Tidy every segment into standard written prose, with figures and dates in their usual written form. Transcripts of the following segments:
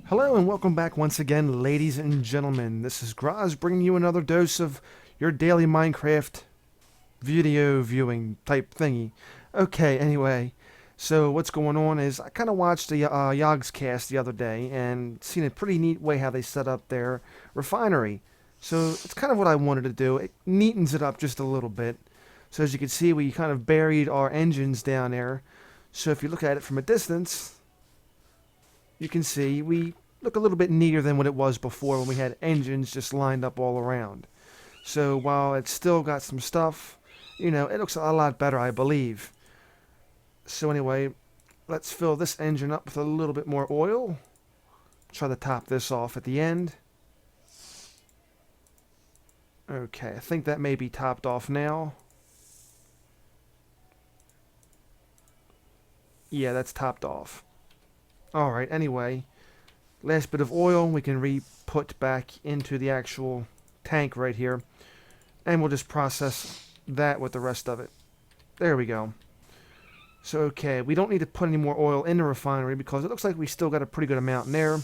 Hello and welcome back once again, ladies and gentlemen. This is Graz bringing you another dose of your daily Minecraft video viewing type thingy. Okay, anyway, so what's going on is I kind of watched the Yogg's cast the other day and seen a pretty neat way how they set up their refinery. So it's kind of what I wanted to do. It neatens it up just a little bit. So as you can see, we kind of buried our engines down there. So if you look at it from a distance, you can see we look a little bit neater than what it was before when we had engines just lined up all around. So while it's still got some stuff, it looks a lot better, I believe. So anyway, let's fill this engine up with a little bit more oil. Try to top this off at the end. Okay, I think that may be topped off now. Yeah, that's topped off. Alright, anyway, last bit of oil we can re-put back into the actual tank right here. And we'll just process that with the rest of it. There we go. So, okay, we don't need to put any more oil in the refinery because it looks like we still got a pretty good amount in there.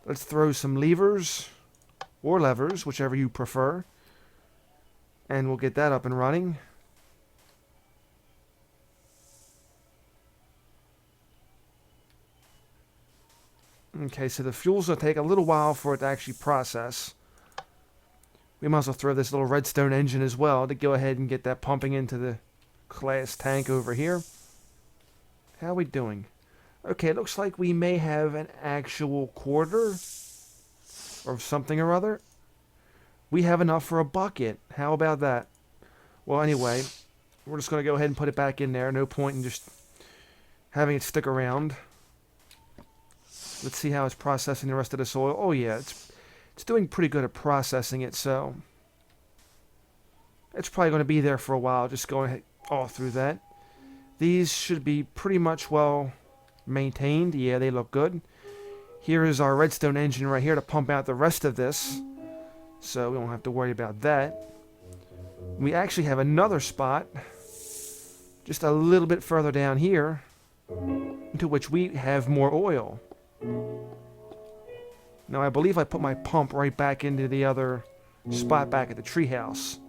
Let's throw some levers, or levers, whichever you prefer. And we'll get that up and running. Okay, so the fuel's going to take a little while for it to actually process. We might as well throw this little redstone engine as well to go ahead and get that pumping into the class tank over here. How are we doing? Okay, it looks like we may have an actual quarter or something or other. We have enough for a bucket. How about that? Well, anyway, we're just going to go ahead and put it back in there. No point in just having it stick around. Let's see how it's processing the rest of this oil. Oh yeah, it's doing pretty good at processing it, so it's probably going to be there for a while, just going all through that. These should be pretty much well maintained. Yeah, they look good. Here is our redstone engine right here to pump out the rest of this, so we don't have to worry about that. We actually have another spot just a little bit further down here into which we have more oil. Now I believe I put my pump right back into the other spot back at the treehouse.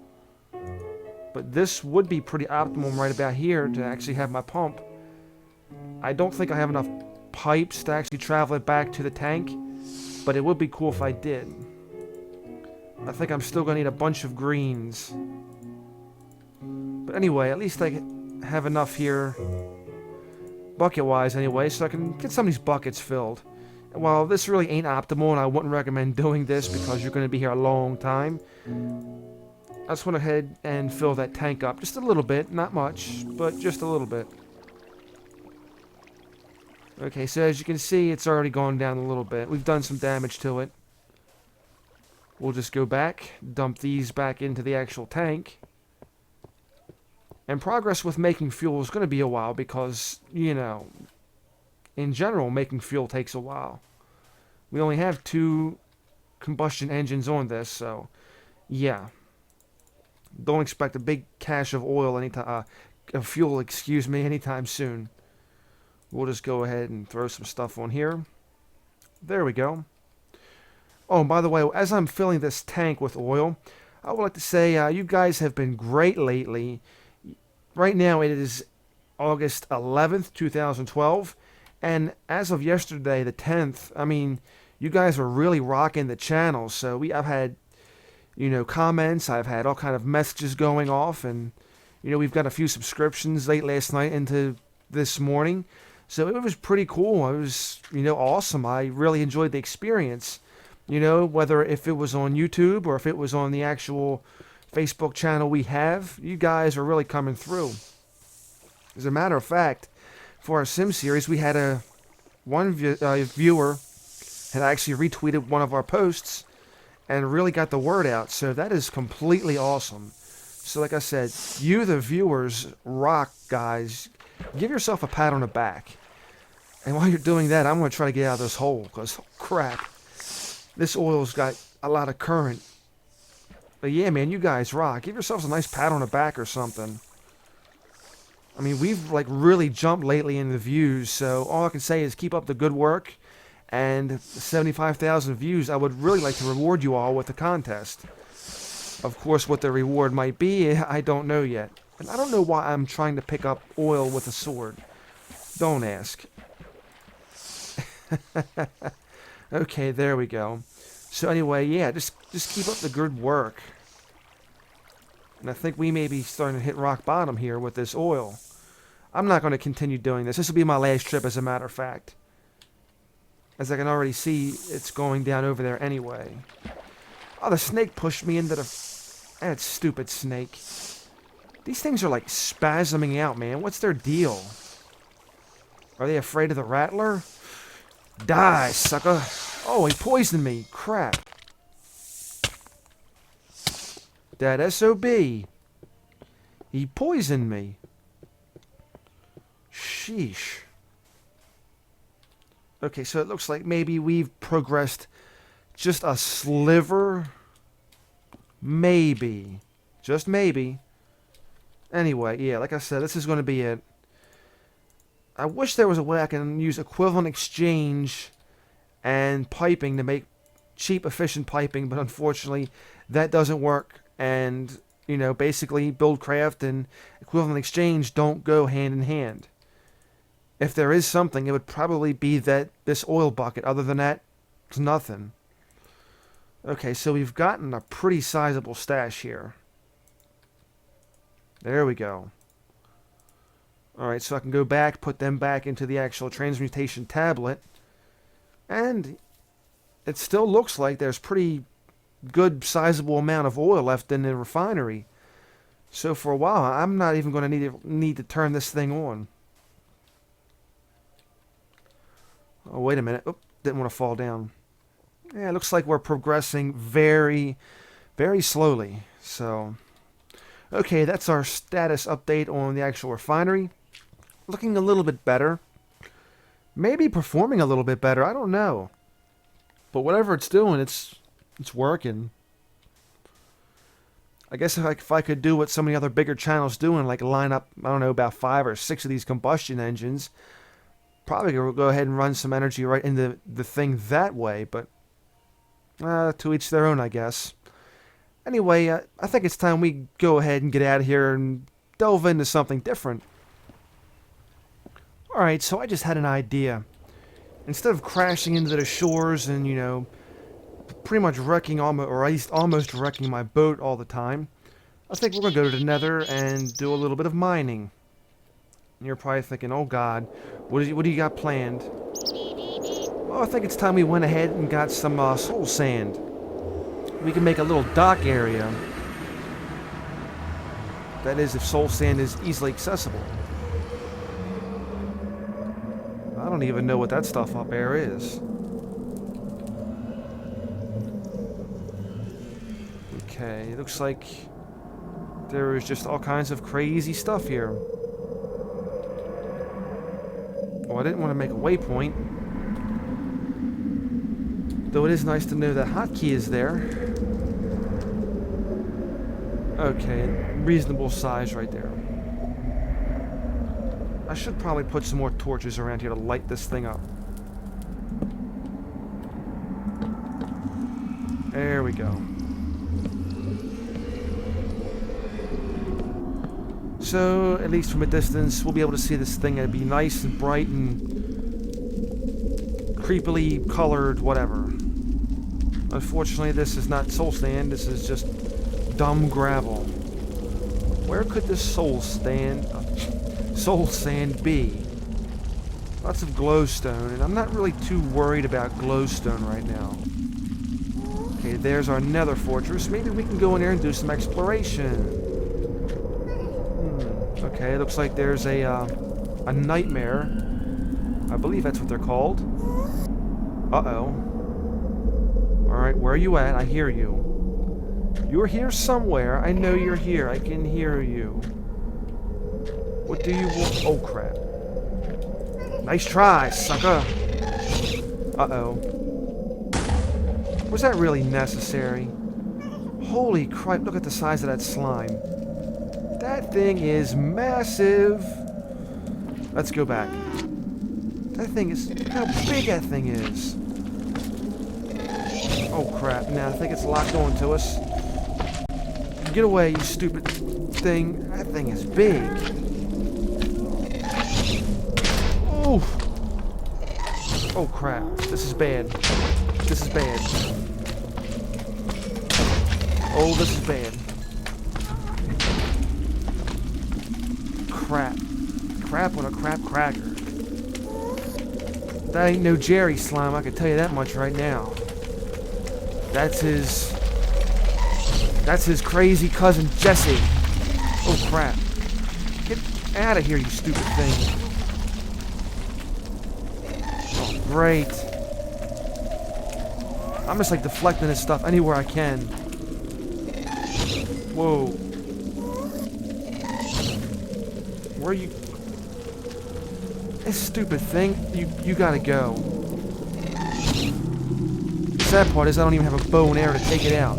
But this would be pretty optimum right about here to actually have my pump. I don't think I have enough pipes to actually travel it back to the tank, but it would be cool if I did. I think I'm still going to need a bunch of greens. But anyway, at least I have enough here, bucket-wise anyway, so I can get some of these buckets filled. And while this really ain't optimal, and I wouldn't recommend doing this because you're going to be here a long time, I just went ahead and fill that tank up just a little bit, not much, but just a little bit. Okay, so as you can see, it's already gone down a little bit. We've done some damage to it. We'll just go back, dump these back into the actual tank. And progress with making fuel is going to be a while because, in general, making fuel takes a while. We only have 2 combustion engines on this, so, yeah. Don't expect a big cache of oil anytime, of fuel, anytime soon. We'll just go ahead and throw some stuff on here. There we go. Oh, and by the way, as I'm filling this tank with oil, I would like to say you guys have been great lately. Right now it is August 11th, 2012, and as of yesterday, the 10th, I mean, you guys are really rocking the channel. So I've had, comments, I've had all kind of messages going off, and we've got a few subscriptions late last night into this morning. So it was pretty cool. It was, awesome. I really enjoyed the experience. Whether if it was on YouTube or if it was on the actual Facebook channel we have, you guys are really coming through. As a matter of fact, for our Sim series, we had one viewer had actually retweeted one of our posts and really got the word out. So that is completely awesome. So like I said, you the viewers rock, guys. Give yourself a pat on the back. And while you're doing that, I'm going to try to get out of this hole because, crap, this oil's got a lot of current. But yeah, man, you guys rock. Give yourselves a nice pat on the back or something. I mean, we've really jumped lately in the views, so all I can say is keep up the good work. and 75,000 views, I would really like to reward you all with a contest. Of course, what the reward might be, I don't know yet. And I don't know why I'm trying to pick up oil with a sword. Don't ask. Okay, there we go. So anyway, yeah, just keep up the good work. And I think we may be starting to hit rock bottom here with this oil. I'm not going to continue doing this. This will be my last trip, as a matter of fact. As I can already see, it's going down over there anyway. Oh, the snake pushed me into the... That stupid snake. These things are like spasming out, man. What's their deal? Are they afraid of the rattler? Die, sucker. Oh, he poisoned me. Crap. That SOB. He poisoned me. Sheesh. Okay, so it looks like maybe we've progressed just a sliver. Maybe. Just maybe. Anyway, yeah, like I said, this is going to be it. I wish there was a way I can use equivalent exchange and piping to make cheap, efficient piping, but unfortunately, that doesn't work. And, you know, basically, Buildcraft and equivalent exchange don't go hand in hand. If there is something, it would probably be this oil bucket. Other than that, it's nothing. Okay, so we've gotten a pretty sizable stash here. There we go. Alright, so I can go back, put them back into the actual transmutation tablet. And it still looks like there's pretty good sizable amount of oil left in the refinery. So for a while, I'm not even going to need to turn this thing on. Oh, wait a minute. Oop, didn't want to fall down. Yeah, it looks like we're progressing very, very slowly. So, okay, that's our status update on the actual refinery. Looking a little bit better. Maybe performing a little bit better. I don't know. But whatever it's doing, it's working. I guess if I could do what some of the other bigger channels doing, like line up, I don't know, about 5 or 6 of these combustion engines, probably go ahead and run some energy right into the thing that way, but to each their own, I guess. Anyway, I think it's time we go ahead and get out of here and delve into something different. Alright, so I just had an idea. Instead of crashing into the shores and, you know, pretty much wrecking, or at least almost wrecking my boat all the time, I think we're going to go to the Nether and do a little bit of mining. And you're probably thinking, oh god, what do you got planned? Well, I think it's time we went ahead and got some soul sand. We can make a little dock area. That is, if soul sand is easily accessible. I don't even know what that stuff up there is. Okay, it looks like there is just all kinds of crazy stuff here. Oh, I didn't want to make a waypoint. Though it is nice to know that hotkey is there. Okay, reasonable size right there. I should probably put some more torches around here to light this thing up. There we go. So, at least from a distance, we'll be able to see this thing. It'd be nice and bright and creepily colored, whatever. Unfortunately, this is not soul sand. This is just dumb gravel. Where could this soul sand be? Lots of glowstone, and I'm not really too worried about glowstone right now. Okay, there's our nether fortress. Maybe we can go in there and do some exploration. Okay, looks like there's a nightmare. I believe that's what they're called. Uh-oh. Alright, where are you at? I hear you. You're here somewhere. I know you're here. I can hear you. What do you want? Oh, crap. Nice try, sucker. Uh-oh. Was that really necessary? Holy crap, look at the size of that slime. That thing is massive. Let's go back. That thing is... Look how big that thing is. Oh crap, now I think it's locked onto us. Get away, you stupid thing. That thing is big. Oh! Oh crap, this is bad. This is bad. Oh, this is bad. Crap. Crap on a crap cracker. That ain't no Jerry slime, I can tell you that much right now. That's his crazy cousin Jesse. Oh crap. Get out of here, you stupid thing. Oh, great. I'm just like deflecting this stuff anywhere I can. Whoa. Where are you? This stupid thing, you gotta go. The sad part is I don't even have a bow and arrow to take it out.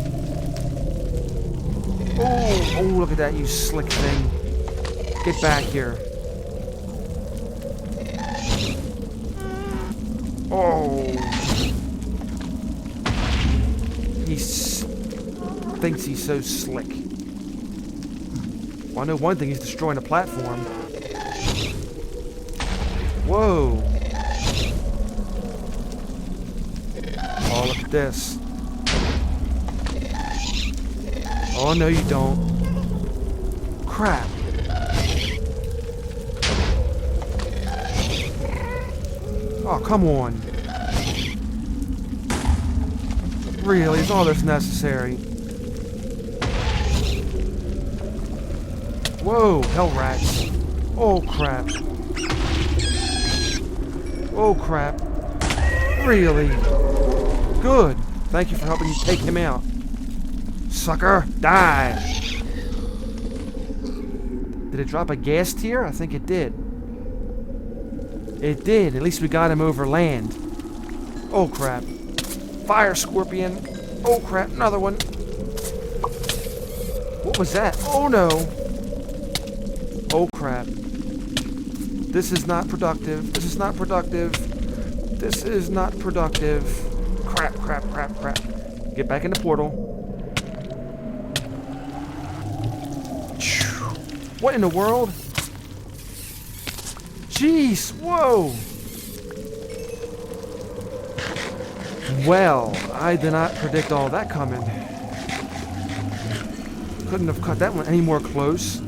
Oh, look at that, you slick thing. Get back here. Oh. He thinks he's so slick. Well, I know one thing, he's destroying a platform. Whoa. Oh, look at this. Oh, no you don't. Crap. Oh, come on. Really, is all this necessary? Whoa, hell rats. Oh, crap. Oh, crap. Really? Good. Thank you for helping me take him out. Sucker, die! Did it drop a gas tier? I think it did. It did. At least we got him over land. Oh, crap. Fire scorpion. Oh, crap. Another one. What was that? Oh, no. Oh, crap. This is not productive. This is not productive. This is not productive. Crap, crap, crap, crap. Get back in the portal. What in the world? Jeez, whoa! Well, I did not predict all that coming. Couldn't have cut that one any more close.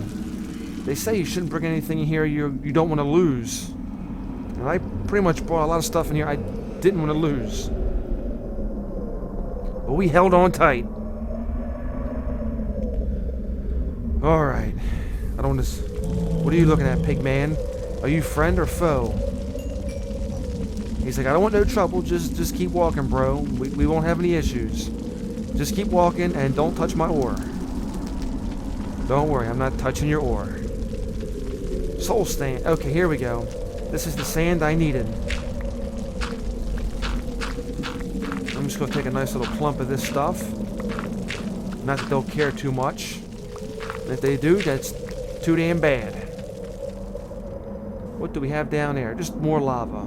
They say you shouldn't bring anything in here you don't want to lose. And I pretty much brought a lot of stuff in here I didn't want to lose. But we held on tight. Alright. I don't want to... What are you looking at, pig man? Are you friend or foe? He's like, I don't want no trouble. Just keep walking, bro. We won't have any issues. Just keep walking and don't touch my ore. Don't worry, I'm not touching your ore. Soul stand. Okay, here we go. This is the sand I needed. I'm just going to take a nice little plump of this stuff. Not that they'll care too much. And if they do, that's too damn bad. What do we have down there? Just more lava.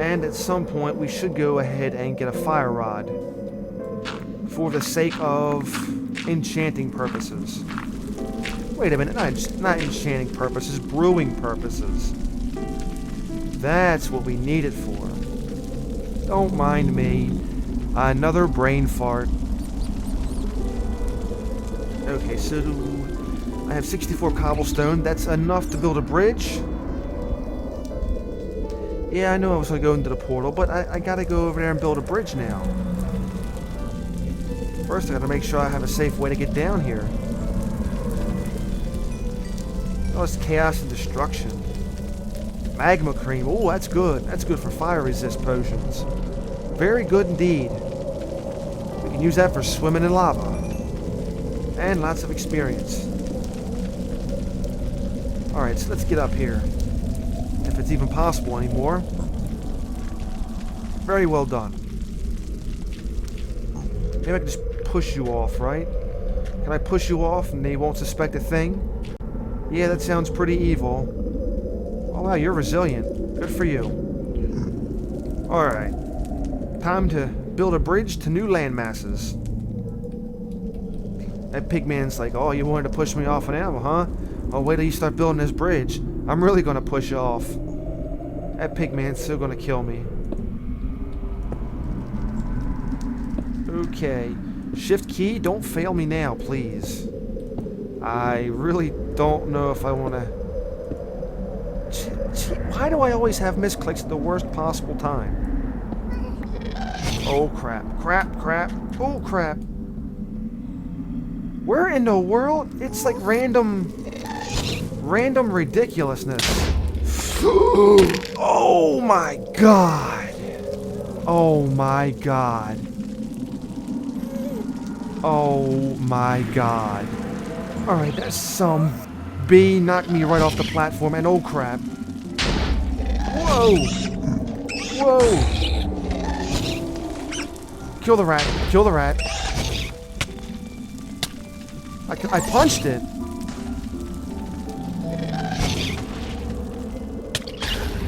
And at some point, we should go ahead and get a fire rod. For the sake of enchanting purposes. Wait a minute, not enchanting purposes, brewing purposes. That's what we need it for. Don't mind me. Another brain fart. Okay, so I have 64 cobblestone. That's enough to build a bridge. Yeah, I know I was going to go into the portal, but I got to go over there and build a bridge now. First, I got to make sure I have a safe way to get down here. Oh, it's chaos and destruction. Magma cream. Oh, that's good. That's good for fire resist potions. Very good indeed. We can use that for swimming in lava. And lots of experience. Alright, so let's get up here. If it's even possible anymore. Very well done. Maybe I can just push you off, right? Can I push you off and they won't suspect a thing? Yeah, that sounds pretty evil. Oh wow, you're resilient. Good for you. Alright. Time to build a bridge to new land masses. That pigman's like, oh, you wanted to push me off an animal, huh? Oh, wait till you start building this bridge. I'm really gonna push you off. That pigman's still gonna kill me. Okay. Shift key, don't fail me now, please. I really don't know if I want to... Why do I always have misclicks at the worst possible time? Oh, crap. Crap, crap. Oh, crap. Where in the world? It's like random ridiculousness. Oh, my God. Oh, my God. Oh, my God. Alright, that's some bee knocked me right off the platform, and oh crap. Whoa! Whoa! Kill the rat. Kill the rat. I punched it.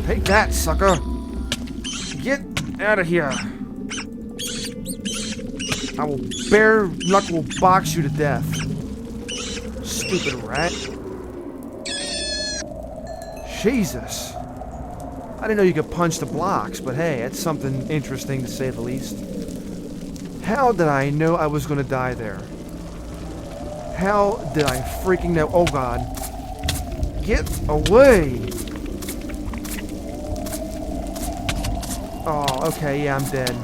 Take that, sucker. Get out of here. I will bare knuckle box you to death. Stupid rat. Jesus. I didn't know you could punch the blocks, but hey, that's something interesting to say the least. How did I know I was going to die there? How did I freaking know? Oh God. Get away! Oh, okay, yeah, I'm dead.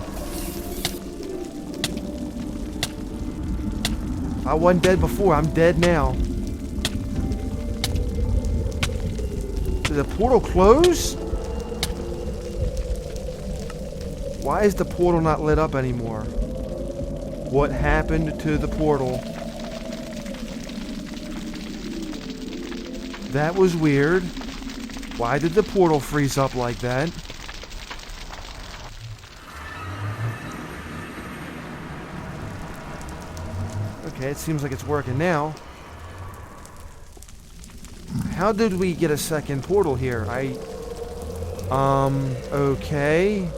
I wasn't dead before, I'm dead now. Did the portal close? Why is the portal not lit up anymore? What happened to the portal? That was weird. Why did the portal freeze up like that? Okay, it seems like it's working now. How did we get a second portal here? Okay.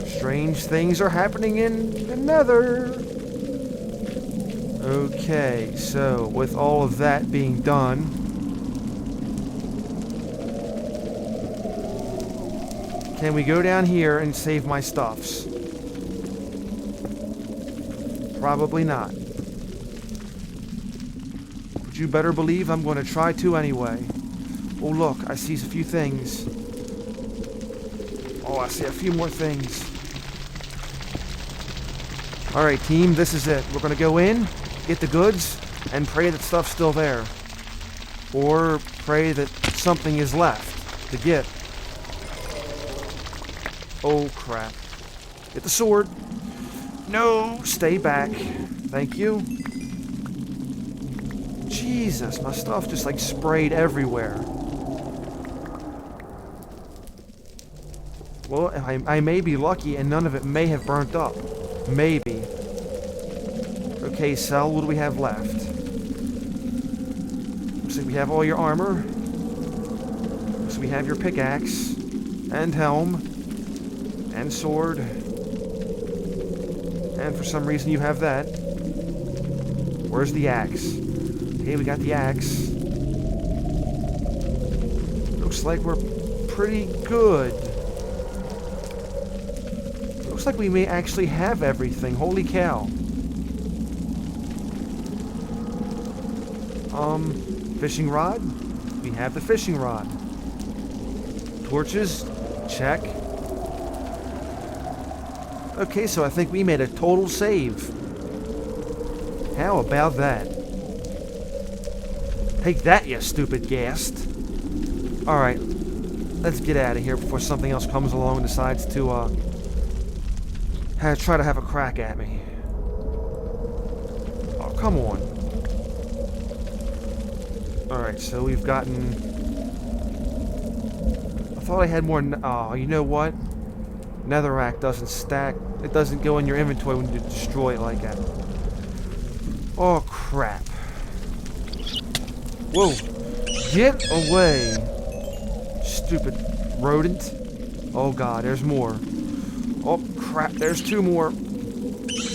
Strange things are happening in the Nether. Okay, so with all of that being done, can we go down here and save my stuffs? Probably not. But you better believe I'm going to try to anyway. Oh look, I see a few things. Oh, I see a few more things. Alright team, this is it. We're going to go in, get the goods, and pray that stuff's still there. Or pray that something is left to get. Oh crap. Get the sword. No, stay back. Thank you. Jesus, my stuff just like sprayed everywhere. Well, I may be lucky and none of it may have burnt up. Maybe. Okay, Cell, what do we have left? Looks like we have all your armor. Looks like we have your pickaxe. And helm. And sword. And for some reason you have that. Where's the axe? Okay, we got the axe. Looks like we're pretty good. Looks like we may actually have everything. Holy cow. Fishing rod? We have the fishing rod. Torches? Check. Okay, so I think we made a total save. How about that? Take that, you stupid ghast. Alright, let's get out of here before something else comes along and decides to, try to have a crack at me. Oh, come on. Alright, so we've gotten... I thought I had more... Oh, you know what? Netherrack doesn't stack. It doesn't go in your inventory when you destroy it like that. Oh, crap. Whoa. Get away. Stupid rodent. Oh god, there's more. Oh crap, there's 2 more.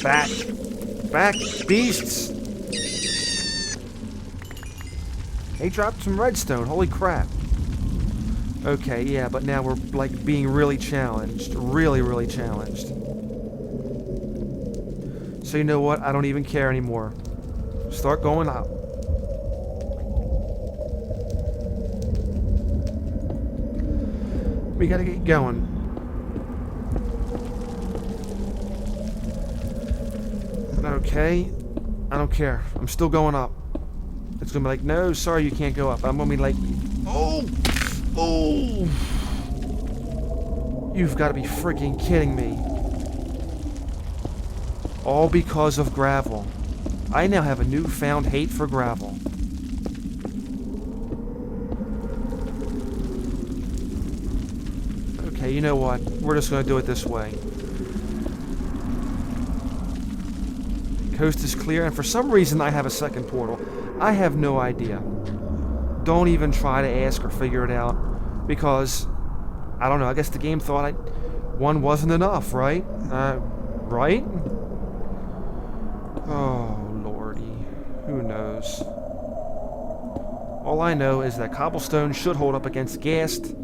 Back. Back, beasts! They dropped some redstone, holy crap. Okay, yeah, but now we're, like, being really challenged. Really, really challenged. So you know what? I don't even care anymore. Start going up. We gotta get going. Okay. I don't care. I'm still going up. It's gonna be like, no, sorry, you can't go up. I'm gonna be like, oh! Oh! You've gotta be freaking kidding me. All because of gravel. I now have a newfound hate for gravel. Okay, you know what? We're just gonna do it this way. Coast is clear, and for some reason I have a second portal. I have no idea. Don't even try to ask or figure it out, because, I don't know, I guess the game thought one wasn't enough, right? Right? Oh, lordy. Who knows? All I know is that cobblestone should hold up against ghast,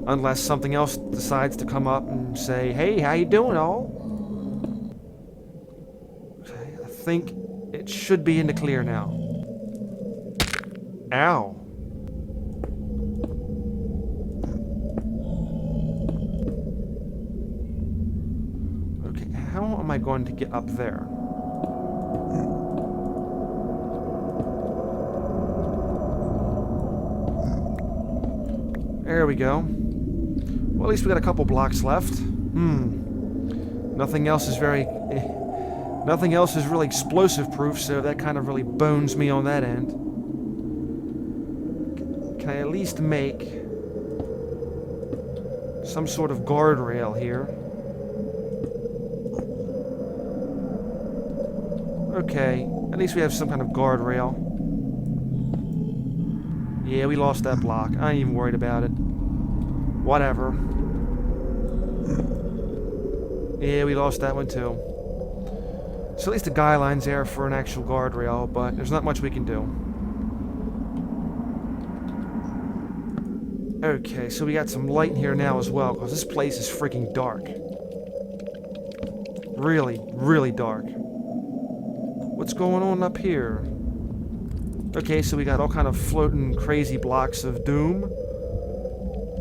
unless something else decides to come up and say, hey, how you doing, all? Okay, I think it should be in the clear now. Ow. Okay, how am I going to get up there? There we go. Well, at least we got a couple blocks left. Nothing else is nothing else is really explosive proof, so that kind of really bones me on that end. Can I at least make some sort of guardrail here? Okay, at least we have some kind of guardrail. Yeah, we lost that block. I ain't even worried about it. Whatever. Yeah, we lost that one too. So at least the guy line's there for an actual guardrail, but there's not much we can do. Okay, so we got some light in here now as well, because this place is freaking dark. Really, really dark. What's going on up here? Okay, so we got all kind of floating crazy blocks of doom.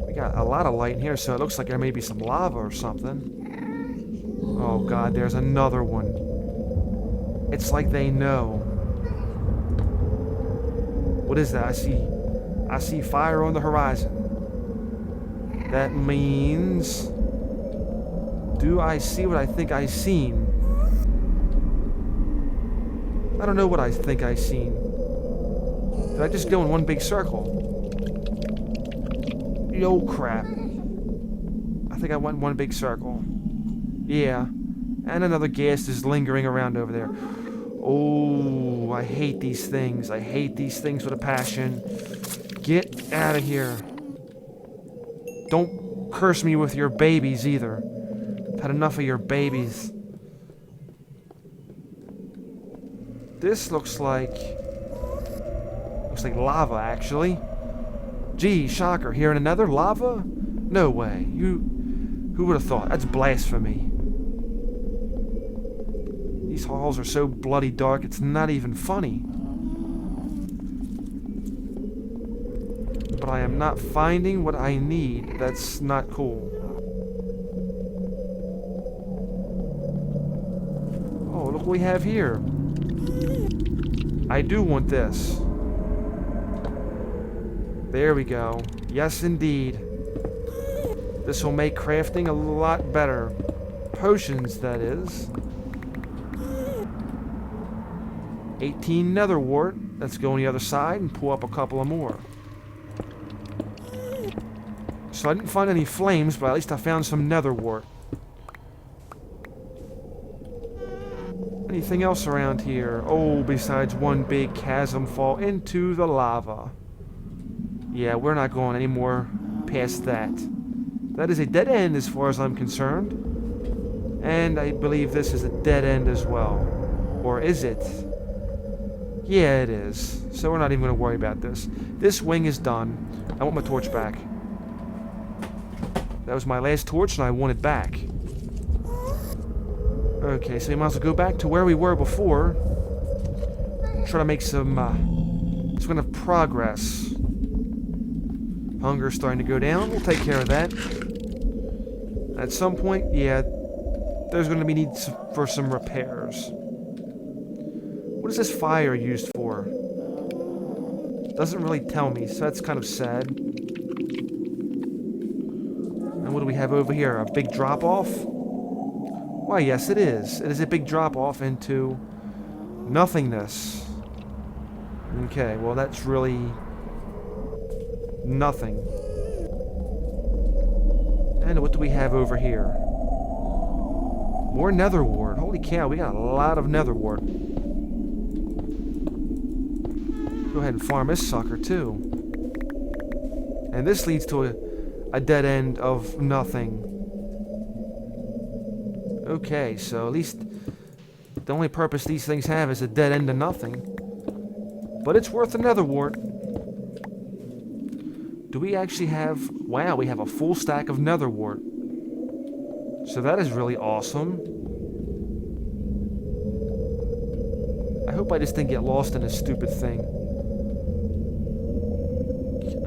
We got a lot of light in here, so it looks like there may be some lava or something. Oh god, there's another one. It's like they know. What is that? I see fire on the horizon. That means... do I see what I think I seen? I don't know what I think I seen. Did I just go in one big circle? Yo, crap. I think I went in one big circle. Yeah. And another ghast is lingering around over there. Oh, I hate these things. I hate these things with a passion. Get out of here. Don't curse me with your babies either. I've had enough of your babies. This looks like lava, actually. Gee, shocker. Here in another lava? No way. Who would have thought? That's blasphemy. These halls are so bloody dark, it's not even funny. But I am not finding what I need. That's not cool. Oh, look what we have here. I do want this. There we go. Yes, indeed. This will make crafting a lot better. Potions, that is. 18 nether wart. Let's go on the other side and pull up a couple of more. So I didn't find any flames, but at least I found some nether wart. Anything else around here? Oh, besides one big chasm fall into the lava. Yeah, we're not going any more past that. That is a dead end as far as I'm concerned. And I believe this is a dead end as well. Or is it? Yeah, it is. So we're not even going to worry about this. This wing is done. I want my torch back. That was my last torch and I want it back. Okay, so we might as well go back to where we were before. Try to make some kind of progress. Hunger's starting to go down. We'll take care of that. At some point, yeah, there's going to be need for some repairs. What is this fire used for? Doesn't really tell me, so that's kind of sad. And what do we have over here? A big drop-off? Why, yes, it is. It is a big drop-off into nothingness. Okay, well, that's really nothing. And what do we have over here? More nether wart. Holy cow, we got a lot of nether wart. Go ahead and farm this sucker, too. And this leads to a dead end of nothing. Okay, so at least the only purpose these things have is a dead end of nothing. But it's worth another wart. Do we actually have... Wow, we have a full stack of nether wart. So that is really awesome. I hope I just didn't get lost in this stupid thing.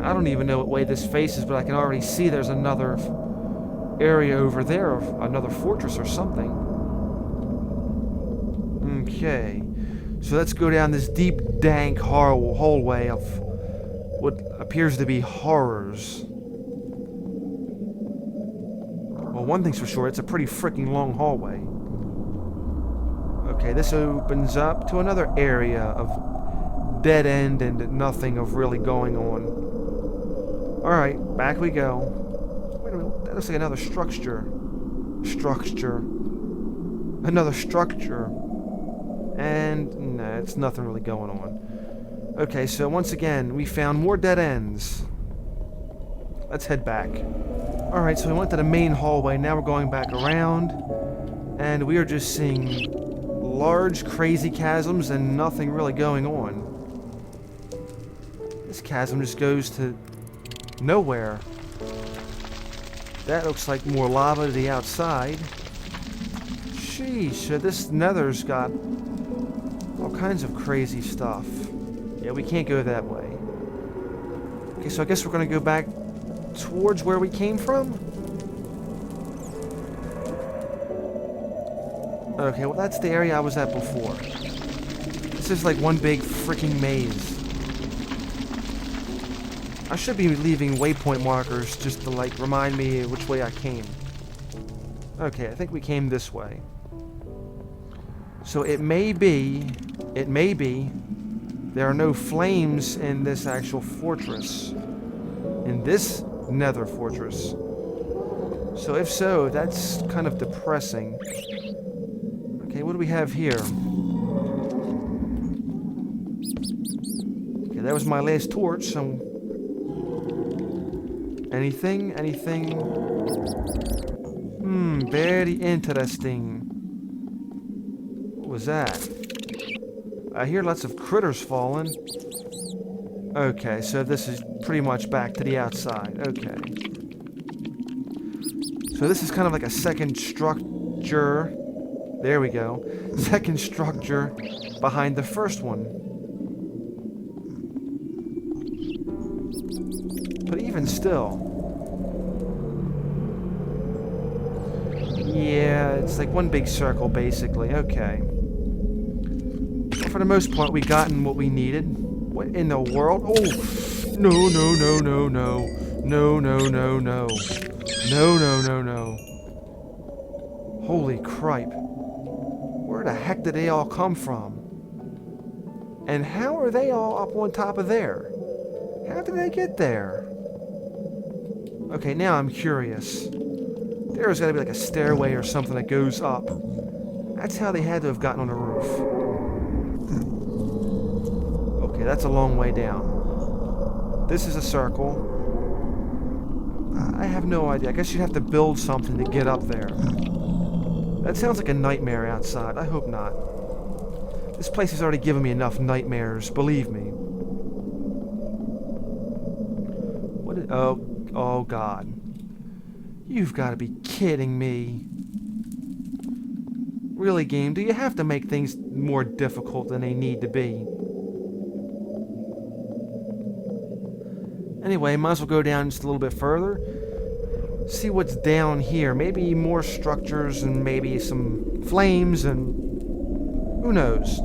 I don't even know what way this faces, but I can already see there's another area over there, or another fortress or something. Okay. So let's go down this deep, dank hallway of what appears to be horrors. Well, one thing's for sure, it's a pretty freaking long hallway. Okay, this opens up to another area of dead end and nothing of really going on. Alright, back we go. Wait a minute, that looks like another structure. Another structure. And no, it's nothing really going on. Okay, so once again, we found more dead ends. Let's head back. Alright, so we went to the main hallway. Now we're going back around. And we are just seeing large, crazy chasms and nothing really going on. This chasm just goes to nowhere. That looks like more lava to the outside. Sheesh, so this nether's got all kinds of crazy stuff. Yeah, we can't go that way. Okay, so I guess we're going to go back towards where we came from? Okay, well that's the area I was at before. This is like one big freaking maze. I should be leaving waypoint markers just to like remind me which way I came. Okay, I think we came this way. So it may be, there are no flames in this actual fortress. In this nether fortress. So if so, that's kind of depressing. Okay, what do we have here? Okay, that was my last torch, so... Anything? Very interesting. What was that? I hear lots of critters falling. Okay, so this is pretty much back to the outside. Okay. So this is kind of like a second structure. There we go. Second structure behind the first one. But even still. Yeah, it's like one big circle basically. Okay. Well, for the most part, we've gotten what we needed. What in the world? Oh! No. No. Holy cripe. Where the heck did they all come from? And how are they all up on top of there? How did they get there? Okay, now I'm curious. There's gotta be like a stairway or something that goes up. That's how they had to have gotten on the roof. Okay, that's a long way down. This is a circle. I have no idea. I guess you'd have to build something to get up there. That sounds like a nightmare outside. I hope not. This place has already given me enough nightmares, believe me. Oh God. You've got to be kidding me. Really, game, do you have to make things more difficult than they need to be? Anyway, might as well go down just a little bit further. See what's down here. Maybe more structures and maybe some flames and... who knows?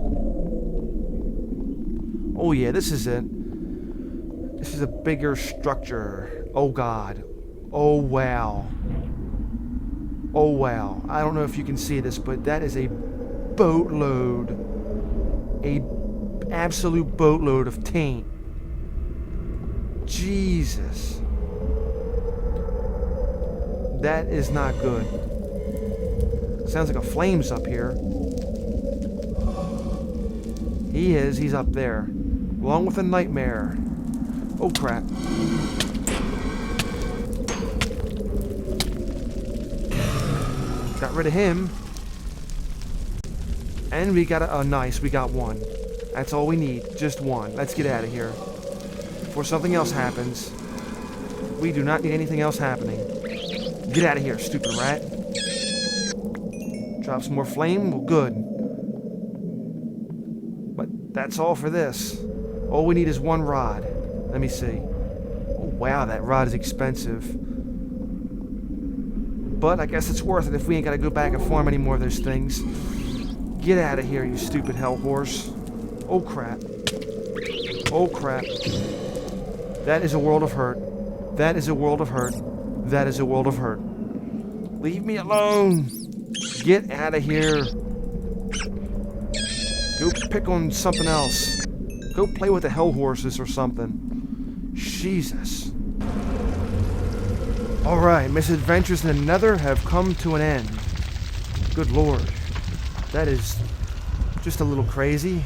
Oh yeah, this is it. This is a bigger structure. Oh God. Oh wow. Oh wow. I don't know if you can see this, but that is a boatload. A absolute boatload of taint. Jesus. That is not good. Sounds like a flame's up here. He is. He's up there. Along with a nightmare. Oh crap. Got rid of him. And we got a nice, we got one. That's all we need. Just one. Let's get out of here. Before something else happens. We do not need anything else happening. Get out of here, stupid rat. Drop some more flame. Well, good. But that's all for this. All we need is one rod. Let me see. Oh, wow, that rod is expensive. But I guess it's worth it if we ain't got to go back and farm any more of those things. Get out of here, you stupid hell horse. Oh, crap. Oh, crap. That is a world of hurt. That is a world of hurt. That is a world of hurt. Leave me alone. Get out of here. Go pick on something else. Go play with the hell horses or something. Jesus. Alright, misadventures in the Nether have come to an end. Good lord. That is just a little crazy.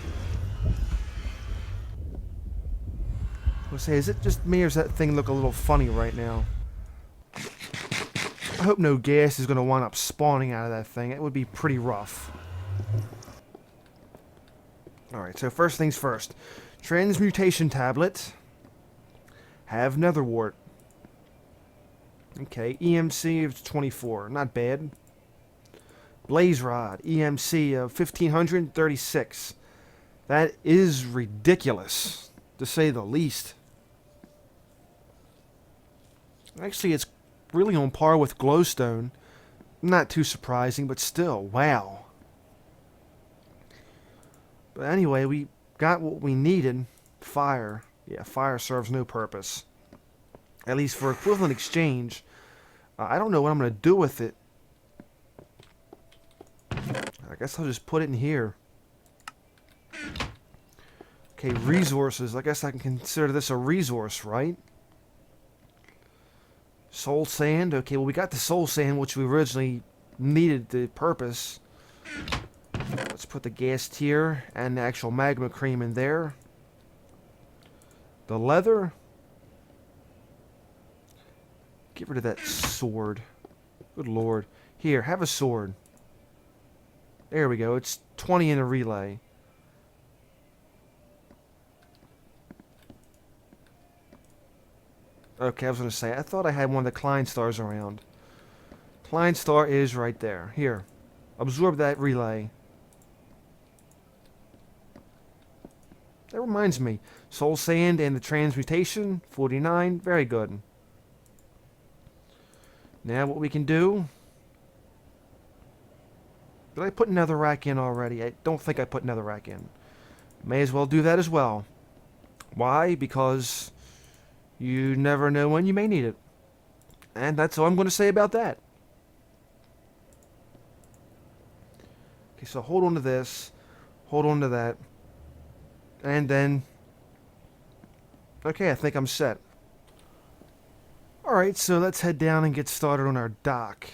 I was say, is it just me or does that thing look a little funny right now? I hope no gas is going to wind up spawning out of that thing. It would be pretty rough. Alright, so first things first. Transmutation tablet. Have nether wart. Okay, EMC of 24. Not bad. Blaze rod. EMC of 1536. That is ridiculous, to say the least. Actually, it's really on par with glowstone. Not too surprising, but still, wow. But anyway, we got what we needed. Fire. Yeah, fire serves no purpose. At least for equivalent exchange. I don't know what I'm going to do with it. I guess I'll just put it in here. Okay, resources. I guess I can consider this a resource, right? Soul sand. Okay, well, we got the soul sand, which we originally needed the purpose. Let's put the gas tier and the actual magma cream in there. The leather. Get rid of that sword. Good lord. Here, have a sword. There we go. It's 20 in a relay. Okay, I was going to say, I thought I had one of the Klein stars around. Klein star is right there. Here. Absorb that relay. That reminds me. Soul sand and the transmutation. 49. Very good. Now what we can do... Did I put netherrack in already? I don't think I put netherrack in. May as well do that as well. Why? Because you never know when you may need it. And that's all I'm going to say about that. Okay, so hold on to this. Hold on to that. And then... Okay, I think I'm set. Alright, so let's head down and get started on our dock.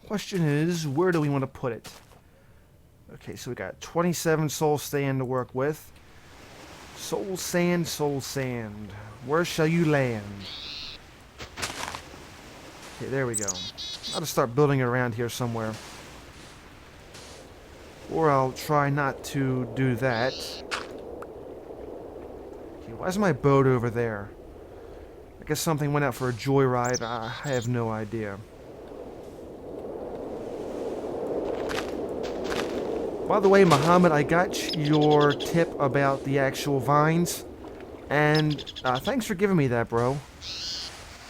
Question is, where do we want to put it? Okay, so we got 27 soul sand to work with. Soul sand, soul sand. Where shall you land? Okay, there we go. I'll just start building it around here somewhere. Or I'll try not to do that. Okay, why is my boat over there? I guess something went out for a joyride. I have no idea. By the way, Muhammad, I got your tip about the actual vines. And thanks for giving me that, bro.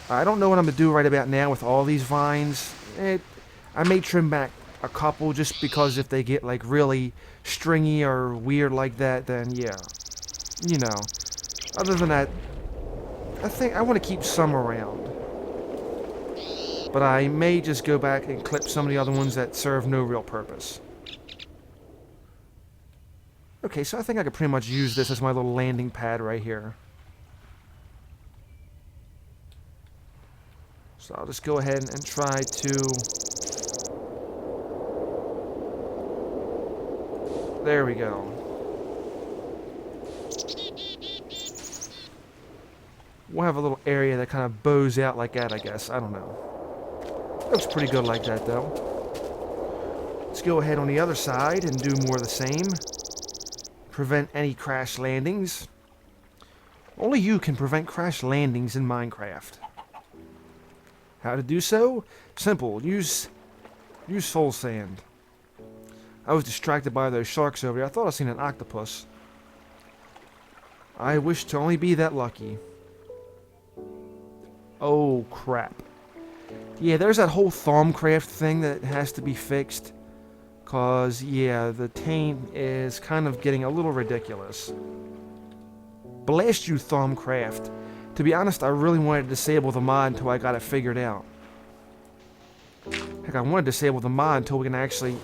I don't know what I'm going to do right about now with all these vines. I may trim back a couple just because if they get like really stringy or weird like that, then yeah. You know. Other than that, I think I want to keep some around. But I may just go back and clip some of the other ones that serve no real purpose. Okay, so I think I could pretty much use this as my little landing pad right here. So I'll just go ahead and try to... There we go. We'll have a little area that kind of bows out like that, I guess. I don't know. Looks pretty good like that, though. Let's go ahead on the other side and do more of the same. Prevent any crash landings. Only you can prevent crash landings in Minecraft. How to do so? Simple. Use soul sand. I was distracted by those sharks over here. I thought I seen an octopus. I wish to only be that lucky. Oh, crap. Yeah, there's that whole Thaumcraft thing that has to be fixed. Cause, yeah, the taint is kind of getting a little ridiculous. Blast you, Thaumcraft. To be honest, I really wanted to disable the mod until I got it figured out. Heck, I wanted to disable the mod until we can actually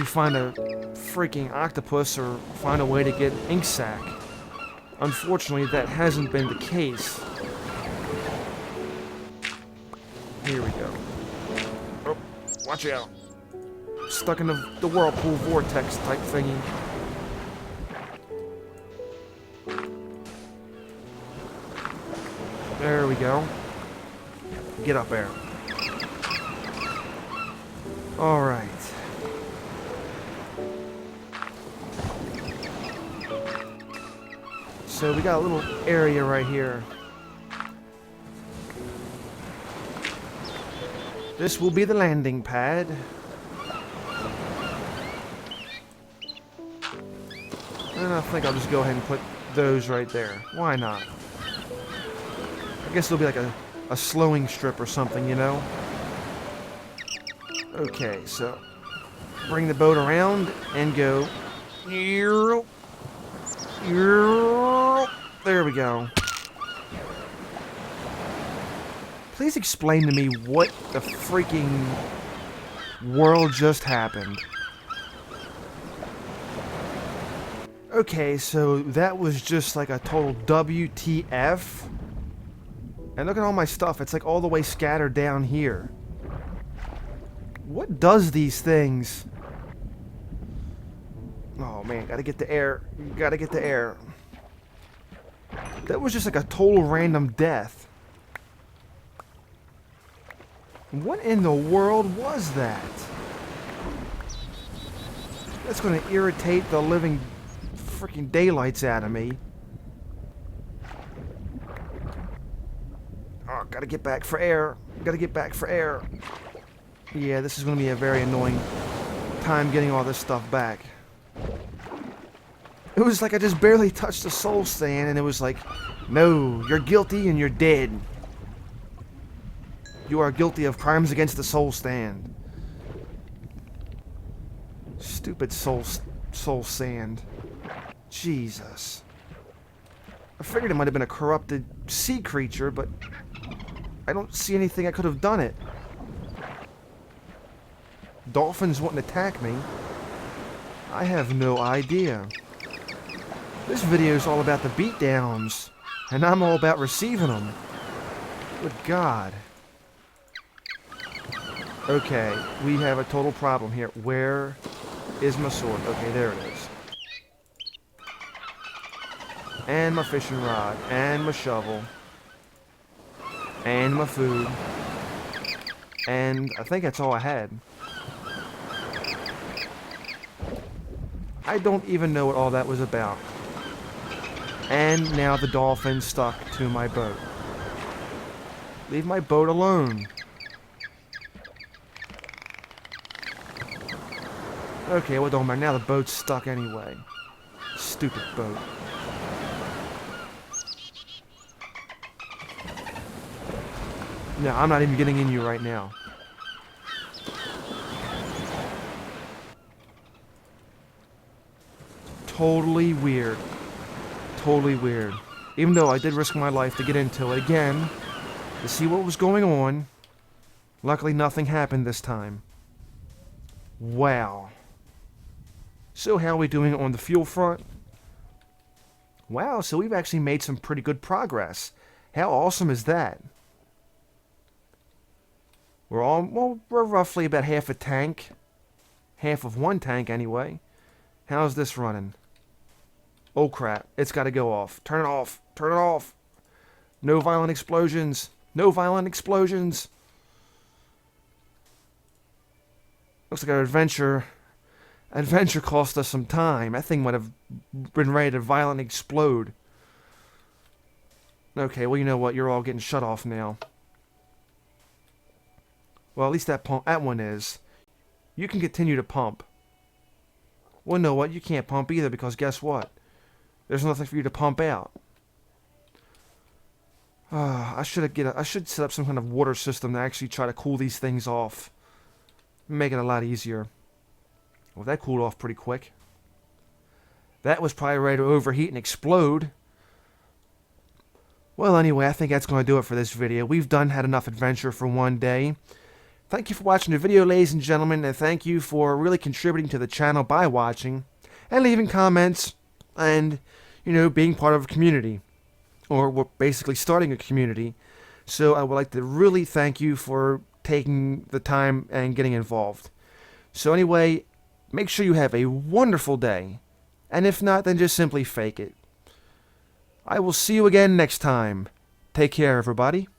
find a freaking octopus or find a way to get ink sac. Unfortunately, that hasn't been the case. Here we go. Oh, watch out. Stuck in the whirlpool vortex type thingy. There we go. Get up there. Alright. So we got a little area right here. This will be the landing pad. And I think I'll just go ahead and put those right there. Why not? I guess it'll be like a slowing strip or something, you know? Okay, so bring the boat around and go. There we go. Please explain to me what the freaking world just happened. Okay, so that was just like a total WTF. And look at all my stuff. It's like all the way scattered down here. What does these things? Oh man, gotta get the air. Gotta get the air. That was just like a total random death. What in the world was that? That's gonna irritate the living freaking daylights out of me. Oh, gotta get back for air. Gotta get back for air. Yeah, this is gonna be a very annoying time getting all this stuff back. It was like I just barely touched the soul sand and it was like, no, you're guilty and you're dead. You are guilty of crimes against the soul stand. Stupid soul sand. Jesus. I figured it might have been a corrupted sea creature, but I don't see anything that could have done it. Dolphins wouldn't attack me. I have no idea. This video is all about the beatdowns, and I'm all about receiving them. Good God. Okay, we have a total problem here. Where is my sword? Okay, there it is. And my fishing rod, and my shovel. And my food. And I think that's all I had. I don't even know what all that was about. And now the dolphin stuck to my boat. Leave my boat alone. Okay, well, don't matter. Now the boat's stuck anyway. Stupid boat. No, I'm not even getting in you right now. Totally weird. Totally weird. Even though I did risk my life to get into it again, to see what was going on. Luckily, nothing happened this time. Wow. So how are we doing on the fuel front? Wow, so we've actually made some pretty good progress. How awesome is that? Well, we're roughly about half a tank. Half of one tank, anyway. How's this running? Oh, crap. It's got to go off. Turn it off. Turn it off. No violent explosions. No violent explosions. Looks like our adventure cost us some time. That thing might have been ready to violently explode. Okay, well, you know what? You're all getting shut off now. Well, at least that one is. You can continue to pump. Well, know what? You can't pump either because guess what? There's nothing for you to pump out. I should set up some kind of water system to actually try to cool these things off. Make it a lot easier. Well, that cooled off pretty quick. That was probably ready to overheat and explode. Well, anyway, I think that's going to do it for this video. We've had enough adventure for one day. Thank you for watching the video, ladies and gentlemen, and thank you for really contributing to the channel by watching and leaving comments and, you know, being part of a community. Or we're basically starting a community. So I would like to really thank you for taking the time and getting involved. So anyway, make sure you have a wonderful day. And if not, then just simply fake it. I will see you again next time. Take care, everybody.